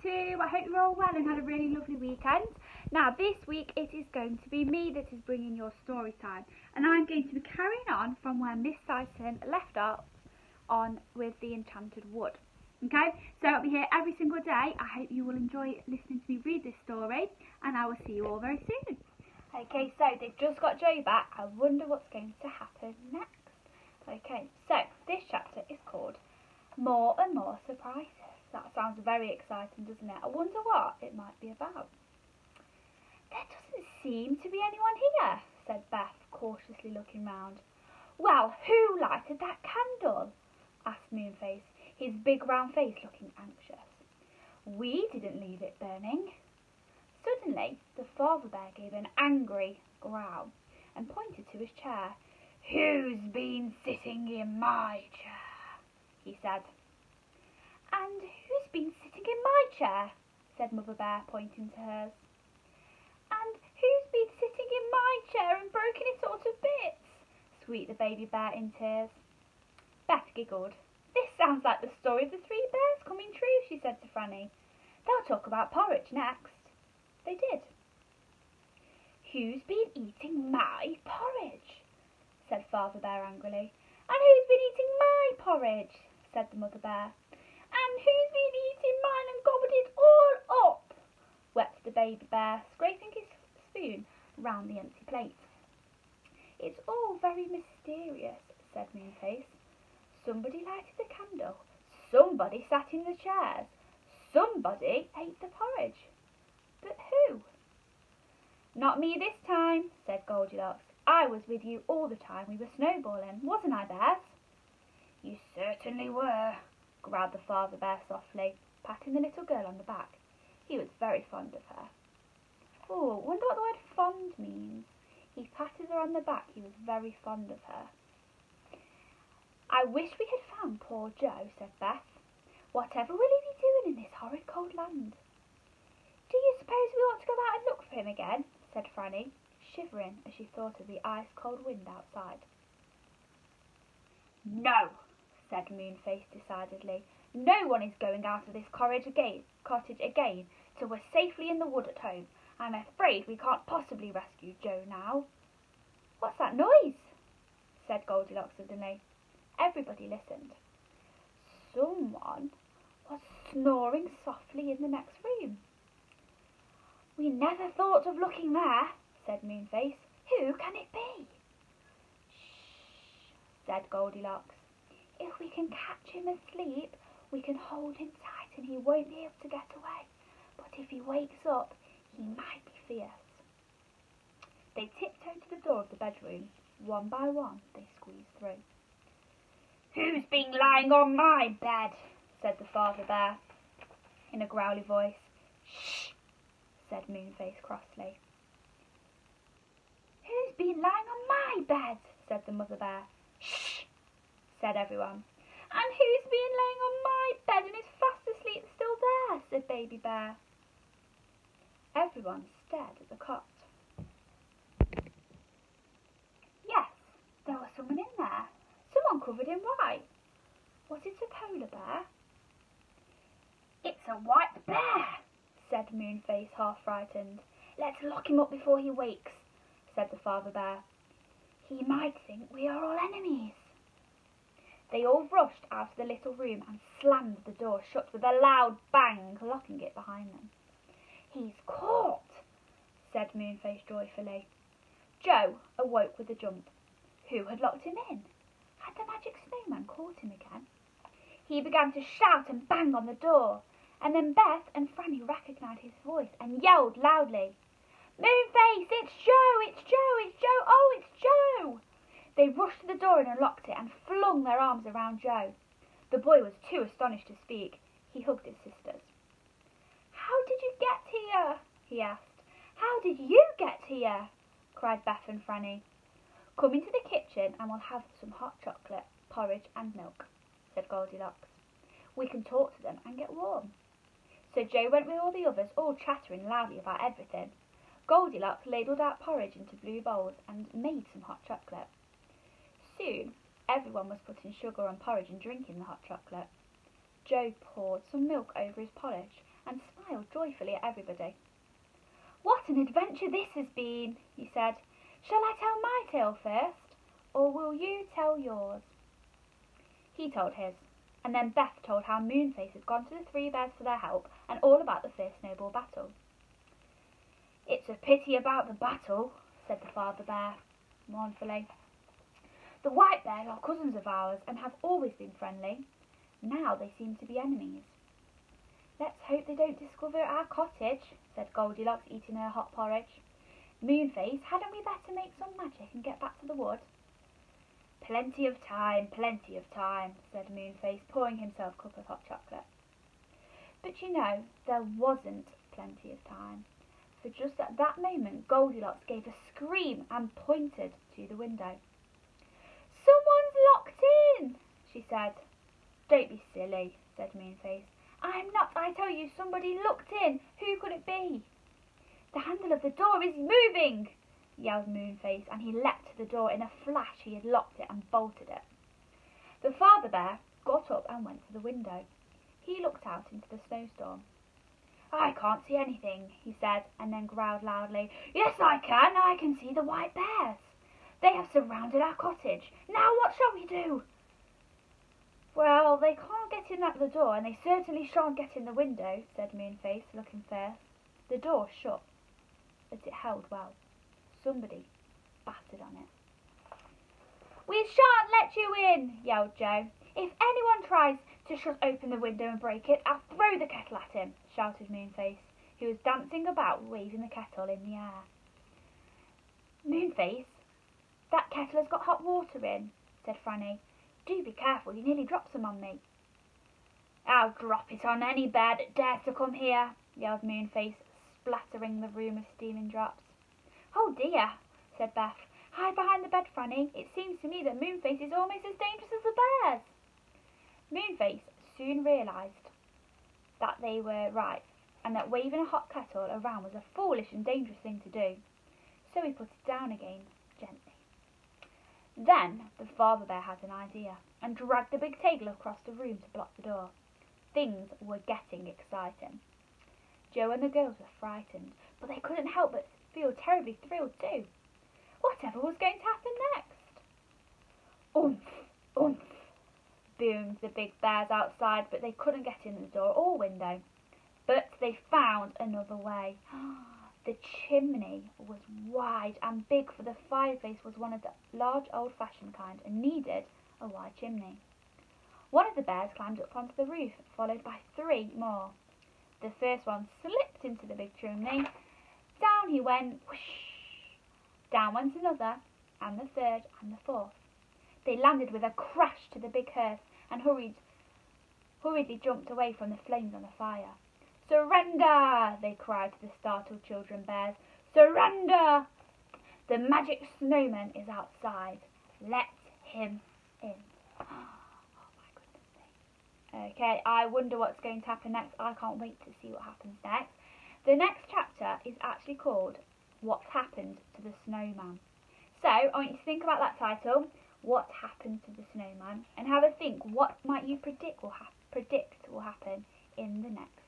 Year 2. I hope you're all well and had a really lovely weekend. Now this week it is going to be me that is bringing your story time, and I'm going to be carrying on from where Miss Dyson left off on with the Enchanted Wood. Okay, so I'll be here every single day. I hope you will enjoy listening to me read this story, and I will see you all very soon. Okay, so they've just got Joe back. I wonder what's going to happen next. Okay, so this chapter is called More and More Surprises. That sounds very exciting, doesn't it? I wonder what it might be about. There doesn't seem to be anyone here, said Beth, cautiously looking round. Well, who lighted that candle? Asked Moonface, his big round face looking anxious. We didn't leave it burning. Suddenly, the father bear gave an angry growl and pointed to his chair. Who's been sitting in my chair? He said. And who's been sitting in my chair? Said Mother Bear, pointing to hers. And who's been sitting in my chair and broken it all to bits? Squeaked the baby bear in tears. Beth giggled. This sounds like the story of the three bears coming true, she said to Franny. They'll talk about porridge next. They did. Who's been eating my porridge? Said Father Bear angrily. And who's been eating my porridge? Said the Mother Bear. And who's been eating mine and gobbled it all up? Wept the baby bear, scraping his spoon round the empty plate. It's all very mysterious, said Moonface. Somebody lighted the candle, somebody sat in the chairs, somebody ate the porridge. But who? Not me this time, said Goldilocks. I was with you all the time we were snowballing, wasn't I, Beth? You certainly were, growled the father bear softly, patting the little girl on the back. He was very fond of her. Oh, wonder what the word fond means. He patted her on the back. He was very fond of her. I wish we had found poor Joe, said Beth. Whatever will he be doing in this horrid cold land? Do you suppose we ought to go out and look for him again? Said Franny, shivering as she thought of the ice-cold wind outside. No, said Moonface decidedly. No one is going out of this cottage again till we're safely in the wood at home. I'm afraid we can't possibly rescue Joe now. What's that noise? Said Goldilocks suddenly. Everybody listened. Someone was snoring softly in the next room. We never thought of looking there, said Moonface. Who can it be? Shh, said Goldilocks. If we can catch him asleep, we can hold him tight and he won't be able to get away. But if he wakes up, he might be fierce. They tiptoed to the door of the bedroom. One by one, they squeezed through. Who's been lying on my bed? Said the father bear in a growly voice. Shh, said Moonface crossly. Who's been lying on my bed? Said the mother bear. Shh, said everyone. And who's been laying on my bed and is fast asleep still there? Said baby bear. Everyone stared at the cot. Yes, there was someone in there. Someone covered in white. Was it a polar bear? It's a white bear, said Moonface, half frightened. Let's lock him up before he wakes, said the father bear. He might think we are all enemies. They all rushed out of the little room and slammed the door shut with a loud bang, locking it behind them. He's caught, said Moonface joyfully. Joe awoke with a jump. Who had locked him in? Had the magic snowman caught him again? He began to shout and bang on the door, and then Beth and Franny recognised his voice and yelled loudly. Moonface, it's Joe, it's Joe, it's Joe, oh, it's Joe! They rushed to the door and unlocked it and flung their arms around Joe. The boy was too astonished to speak. He hugged his sisters. How did you get here? He asked. How did you get here? Cried Beth and Franny. Come into the kitchen and we'll have some hot chocolate, porridge and milk, said Goldilocks. We can talk to them and get warm. So Joe went with all the others, all chattering loudly about everything. Goldilocks ladled out porridge into blue bowls and made some hot chocolate. Soon everyone was putting sugar on porridge and drinking the hot chocolate. Joe poured some milk over his porridge and smiled joyfully at everybody. "What an adventure this has been," he said. "Shall I tell my tale first, or will you tell yours?" He told his, and then Beth told how Moonface had gone to the three bears for their help and all about the first snowball battle. "It's a pity about the battle," said the father bear mournfully. "The white bears are cousins of ours and have always been friendly. Now they seem to be enemies." "Let's hope they don't discover our cottage," said Goldilocks, eating her hot porridge. "Moonface, hadn't we better make some magic and get back to the wood?" Plenty of time," said Moonface, pouring himself a cup of hot chocolate. But you know, there wasn't plenty of time, for just at that moment Goldilocks gave a scream and pointed to the window. "Someone's locked in," she said. "Don't be silly," said Moonface. "I'm not, I tell you, somebody looked in. Who could it be?" "The handle of the door is moving," yelled Moonface, and he leapt to the door. In a flash he had locked it and bolted it. The father bear got up and went to the window. He looked out into the snowstorm. "I can't see anything," he said, and then growled loudly, "Yes, I can see the white bears. They have surrounded our cottage. Now what shall we do?" "Well, they can't get in at the door, and they certainly shan't get in the window," said Moonface, looking fierce. The door shut, but it held well. Somebody battered on it. "We shan't let you in," yelled Joe. "If anyone tries to shut open the window and break it, I'll throw the kettle at him," shouted Moonface, who was dancing about waving the kettle in the air. "Moonface, that kettle has got hot water in," said Franny. "Do be careful, you nearly dropped some on me." "I'll drop it on any bear that dares to come here," yelled Moonface, splattering the room with steaming drops. "Oh dear," said Beth. "Hide behind the bed, Franny. It seems to me that Moonface is almost as dangerous as the bears." Moonface soon realised that they were right, and that waving a hot kettle around was a foolish and dangerous thing to do. So he put it down again, gently. Then the father bear had an idea, and dragged the big table across the room to block the door. Things were getting exciting. Joe and the girls were frightened, but they couldn't help but feel terribly thrilled too. Whatever was going to happen next? "Oomph! Oomph!" boomed the big bears outside, but they couldn't get in the door or window. But they found another way. The chimney was wide and big, for the fireplace was one of the large old-fashioned kind and needed a wide chimney. One of the bears climbed up onto the roof, followed by 3 more. The first one slipped into the big chimney. Down he went, whoosh! Down went another, and the third, and the fourth. They landed with a crash to the big hearth and hurriedly jumped away from the flames on the fire. "Surrender!" they cried to the startled children bears. "Surrender! The magic snowman is outside. Let him in." Oh my goodness me. Okay, I wonder what's going to happen next. I can't wait to see what happens next. The next chapter is actually called What Happened to the Snowman. So I want you to think about that title, What Happened to the Snowman, and have a think, what might you predict will happen in the next